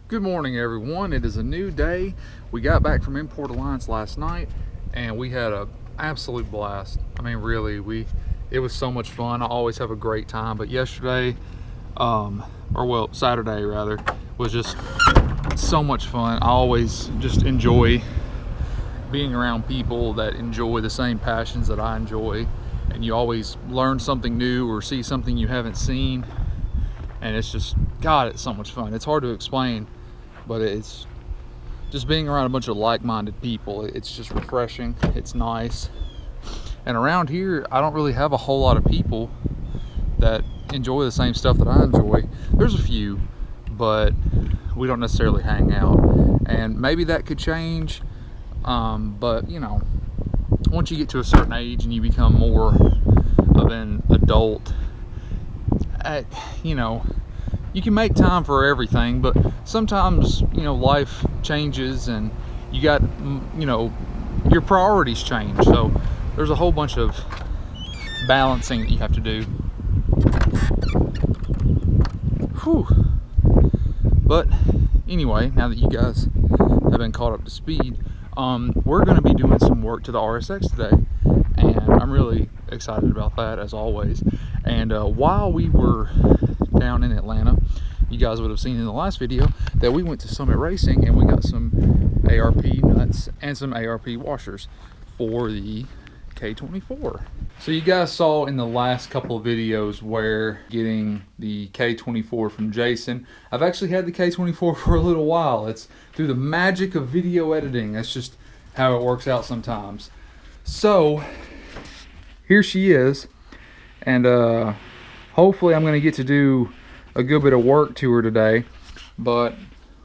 Good morning, everyone. It is a new day. We got back from Import Alliance last night and we had an absolute blast. I mean, really, it was so much fun. I always have a great time, but yesterday, Saturday rather, was just so much fun. I always just enjoy being around people that enjoy the same passions that I enjoy, and you always learn something new or see something you haven't seen, and it's just, God, it's so much fun. It's hard to explain, but it's just being around a bunch of like-minded people. It's just refreshing. It's nice. And around here, I don't really have a whole lot of people that enjoy the same stuff that I enjoy. There's a few, but we don't necessarily hang out, and maybe that could change. But you know, once you get to a certain age and you become more of an adult, you can make time for everything, but sometimes, life changes and you got, your priorities change. So there's a whole bunch of balancing that you have to do. Whew. But anyway, now that you guys have been caught up to speed, we're going to be doing some work to the RSX today, and I'm really excited about that, as always. And while we were down in Atlanta, you guys would have seen in the last video that we went to Summit Racing and we got some ARP nuts and some ARP washers for the K24. So you guys saw in the last couple of videos where getting the K24 from Jason. I've actually had the K24 for a little while. It's through the magic of video editing. That's just how it works out sometimes. So here she is, and hopefully I'm going to get to do a good bit of work to her today, but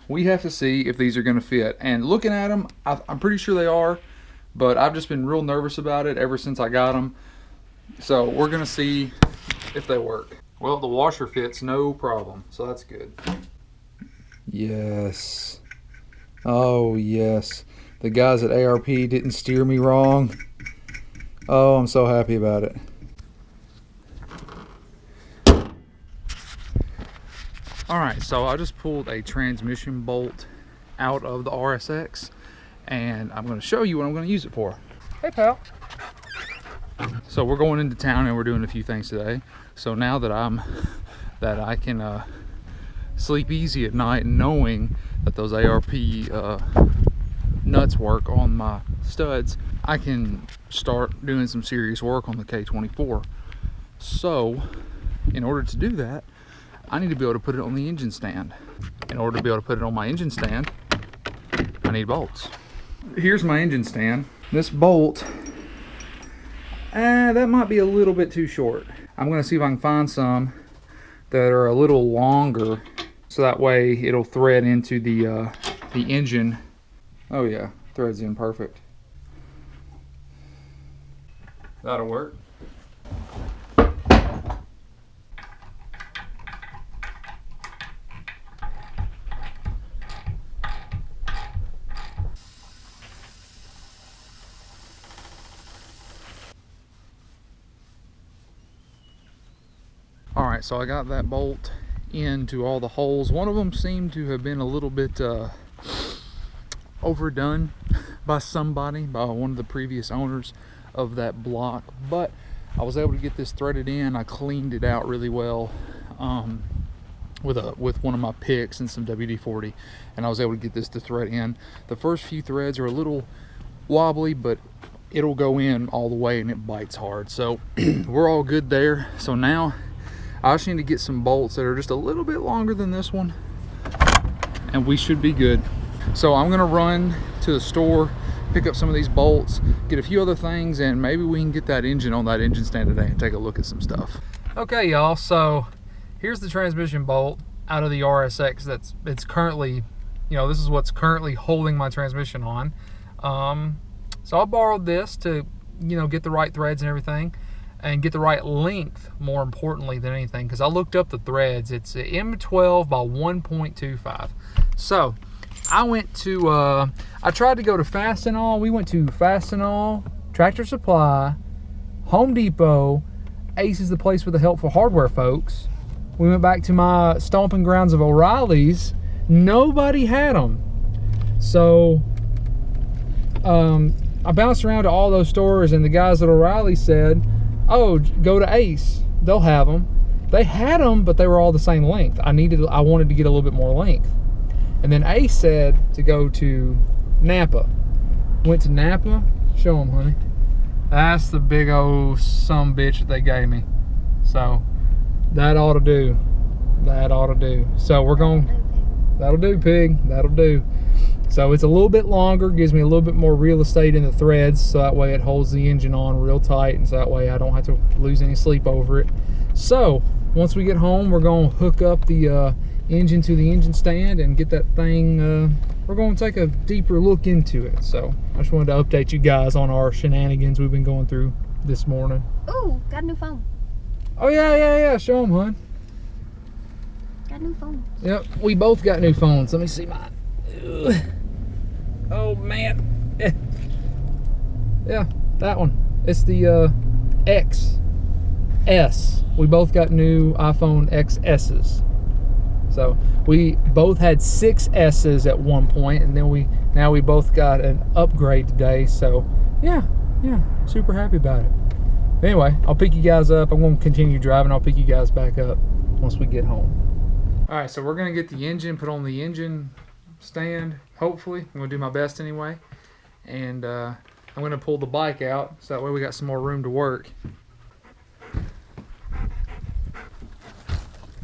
we have to see if these are going to fit. And looking at them, I'm pretty sure they are, but I've just been real nervous about it ever since I got them. So we're going to see if they work. Well, the washer fits no problem, so that's good. Yes. Oh, yes. The guys at ARP didn't steer me wrong. Oh, I'm so happy about it. Alright, so I just pulled a transmission bolt out of the RSX, and I'm going to show you what I'm going to use it for. Hey, pal. So we're going into town and we're doing a few things today. So now that I can sleep easy at night, knowing that those ARP nuts work on my studs, I can start doing some serious work on the K24. So in order to do that, I need to be able to put it on the engine stand. In order to be able to put it on my engine stand, I need bolts. Here's my engine stand. This bolt, that might be a little bit too short. I'm gonna see if I can find some that are a little longer, so that way it'll thread into the engine. Oh yeah, threads in perfect. That'll work. Alright, so I got that bolt into all the holes. One of them seemed to have been a little bit overdone by somebody, by one of the previous owners of that block, but I was able to get this threaded in. I cleaned it out really well with one of my picks and some WD-40, and I was able to get this to thread in. The first few threads are a little wobbly, but it'll go in all the way and it bites hard, so we're all good there. So now I just need to get some bolts that are just a little bit longer than this one, and we should be good. So I'm gonna run to the store, pick up some of these bolts, get a few other things, and maybe we can get that engine on that engine stand today and take a look at some stuff. Okay, y'all, so here's the transmission bolt out of the RSX. It's currently, this is what's currently holding my transmission on. So I borrowed this to, get the right threads and everything, and get the right length, more importantly than anything, because I looked up the threads. It's M12 by 1.25. So I went to, I tried to go to Fastenal. We went to Fastenal, Tractor Supply, Home Depot. Ace is the place for the helpful hardware folks. We went back to my stomping grounds of O'Reilly's, Nobody had them. So I bounced around to all those stores, and the guys at O'Reilly said, oh, go to Ace, they'll have them. They had them, but they were all the same length. I wanted to get a little bit more length. And then Ace said to go to Napa. Went to Napa. Show them, honey. That's the big old sumbitch that they gave me. So that ought to do. That ought to do. So we're going. That'll do, pig. That'll do. So it's a little bit longer, gives me a little bit more real estate in the threads, so that way it holds the engine on real tight, and so that way I don't have to lose any sleep over it. So once we get home, we're going to hook up the engine to the engine stand and get that thing, we're going to take a deeper look into it. So I just wanted to update you guys on our shenanigans we've been going through this morning. Ooh, got a new phone. Oh yeah, show them, hon. Got a new phone. Yep, we both got new phones. Let me see mine. Ugh. Oh man. Yeah, that one. It's the XS. We both got new iPhone XS's. So we both had 6S's at one point, and then now we both got an upgrade today. So yeah, super happy about it. Anyway, I'll pick you guys up. I'm going to continue driving. I'll pick you guys back up once we get home. All right, so we're going to get the engine put on the engine stand, hopefully. I'm going to do my best anyway. And I'm going to pull the bike out, so that way we got some more room to work.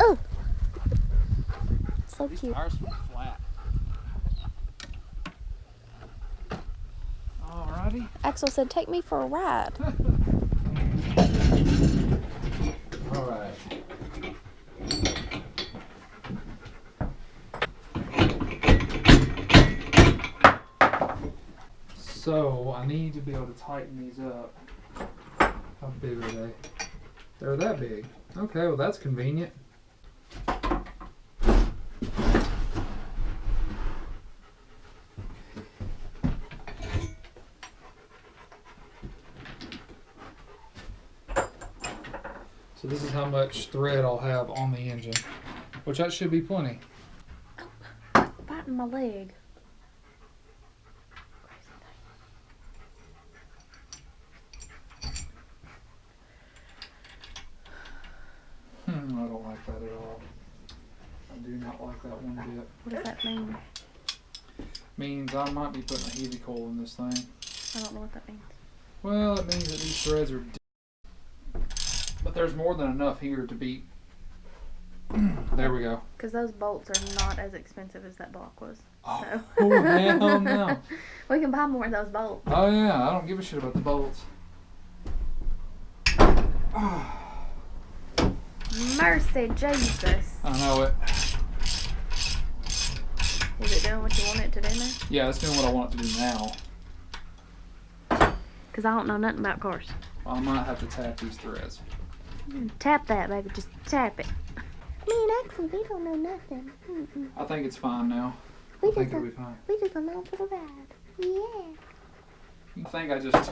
Oh! So cute. Tires were flat. Alrighty. Axel said, take me for a ride. Alright. So I need to be able to tighten these up. How big are they? They're that big. Okay, well that's convenient. So this is how much thread I'll have on the engine, which that should be plenty. Oh, biting my leg. I don't like that at all. I do not like that one bit. What does that mean? Means I might be putting a heavy coil in this thing. I don't know what that means. Well, it means that these threads are but there's more than enough here to beat. There we go. Because those bolts are not as expensive as that block was. Oh, So. hell no. We can buy more of those bolts. Oh yeah, I don't give a shit about the bolts. Mercy Jesus. I know it. Is it doing what you want it to do now? Yeah, it's doing what I want it to do now. Because I don't know nothing about cars. Well, I might have to tap these threads. Tap that, baby. Just tap it. Me and Axel, we don't know nothing. I think it's fine now. We I think just it'll be fine. We just went out for the ride. Yeah. I think I just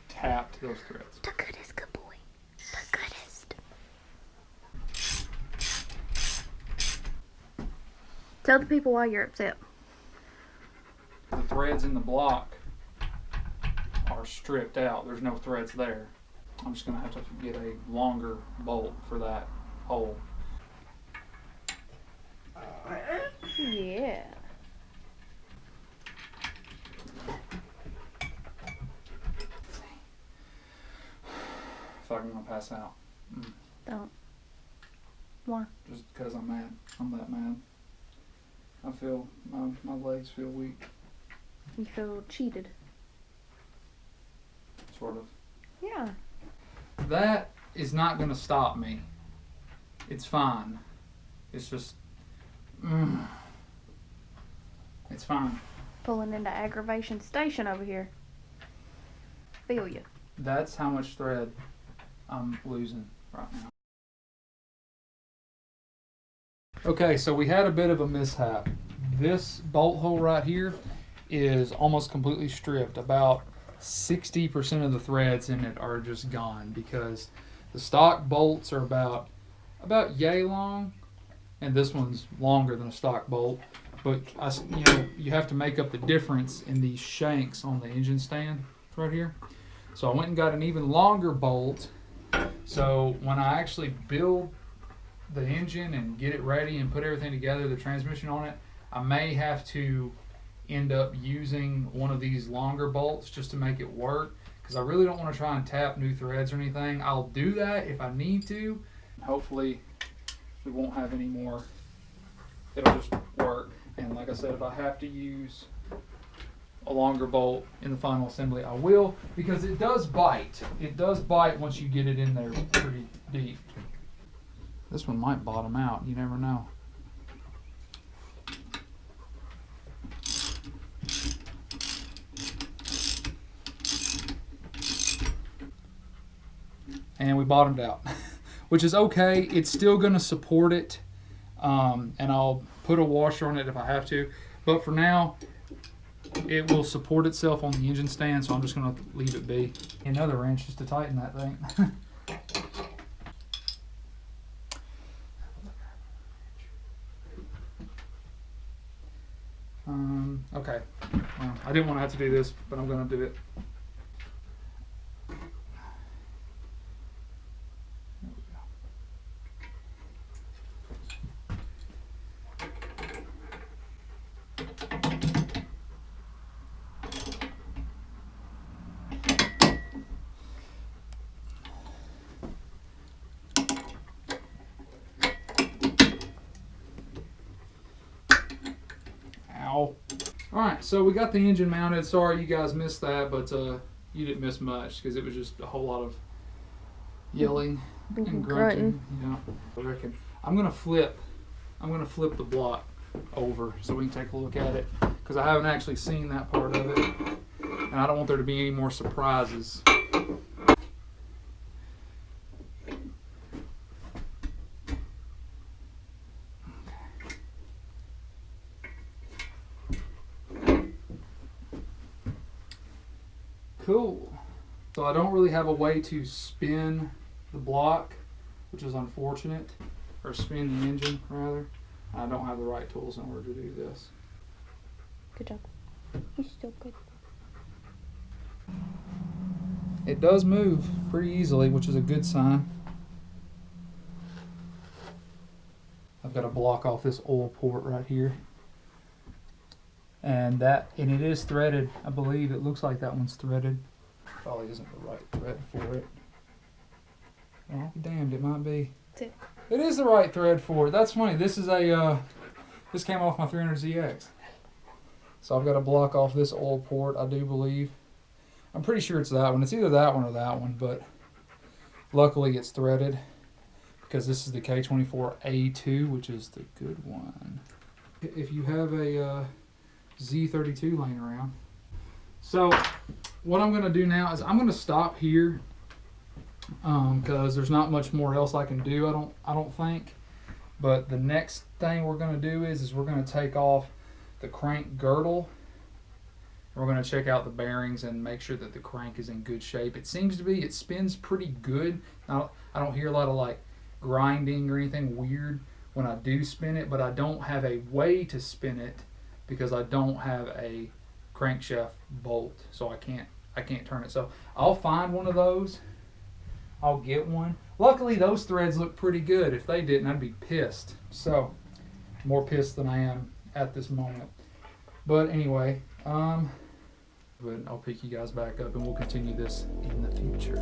tapped those threads. The goodest good boy. The goodest. Tell the people why you're upset. The threads in the block are stripped out. There's no threads there. I'm just going to have to get a longer bolt for that hole. Yeah. I feel like I'm going to pass out. Don't. Why? Just because I'm mad. I'm that mad. I feel, my legs feel weak. You feel cheated. Sort of. Yeah. That is not going to stop me. It's fine. It's just, it's fine. Pulling into aggravation station over here. Feel you. That's how much thread I'm losing right now. Okay, so we had a bit of a mishap. This bolt hole right here is almost completely stripped. About 60% of the threads in it are just gone because the stock bolts are about yay long, and this one's longer than a stock bolt. but you have to make up the difference in these shanks on the engine stand right here. So I went and got an even longer bolt. So when I actually build the engine and get it ready and put everything together, the transmission on it, I may have to end up using one of these longer bolts just to make it work, because I really don't want to try and tap new threads or anything. I'll do that if I need to. Hopefully we won't have any more. It'll just work. And like I said, if I have to use a longer bolt in the final assembly, I will, because it does bite. It does bite once you get it in there pretty deep. This one might bottom out, you never know. And we bottomed out, which is okay. It's still gonna support it, and I'll put a washer on it if I have to, but for now, it will support itself on the engine stand, so I'm just gonna leave it be. Another wrench just to tighten that thing. Okay, well, I didn't want to have to do this, but I'm gonna do it. Alright, so we got the engine mounted. Sorry you guys missed that, but you didn't miss much because it was just a whole lot of yelling and grunting. Yeah, I reckon. I'm gonna flip the block over so we can take a look at it, because I haven't actually seen that part of it, and I don't want there to be any more surprises. Cool. So I don't really have a way to spin the block, which is unfortunate, or spin the engine rather. I don't have the right tools in order to do this. Good job. You're still good. It does move pretty easily, which is a good sign. I've got to block off this oil port right here. And it is threaded. I believe it looks like that one's threaded. Probably isn't the right thread for it. Well, I'll be damned, it might be. It is the right thread for it. That's funny. This is this came off my 300ZX. So I've got to block off this oil port, I do believe. I'm pretty sure it's that one. It's either that one or that one, but luckily it's threaded because this is the K24A2, which is the good one. If you have a Z32 laying around. So what I'm going to do now is I'm going to stop here because there's not much more else I can do, I don't think. But the next thing we're going to do is we're going to take off the crank girdle. We're going to check out the bearings and make sure that the crank is in good shape. It seems to be. It spins pretty good. I don't hear a lot of like grinding or anything weird when I do spin it, but I don't have a way to spin it because I don't have a crankshaft bolt, so I can't turn it. So I'll find one of those. I'll get one. Luckily those threads look pretty good. If they didn't, I'd be pissed. So more pissed than I am at this moment. But anyway, but I'll pick you guys back up and we'll continue this in the future.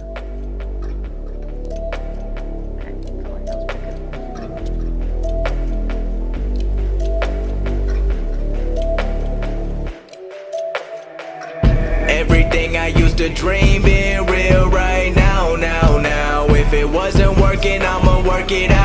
Everything I used to dream being real right now. If it wasn't working, I'ma work it out.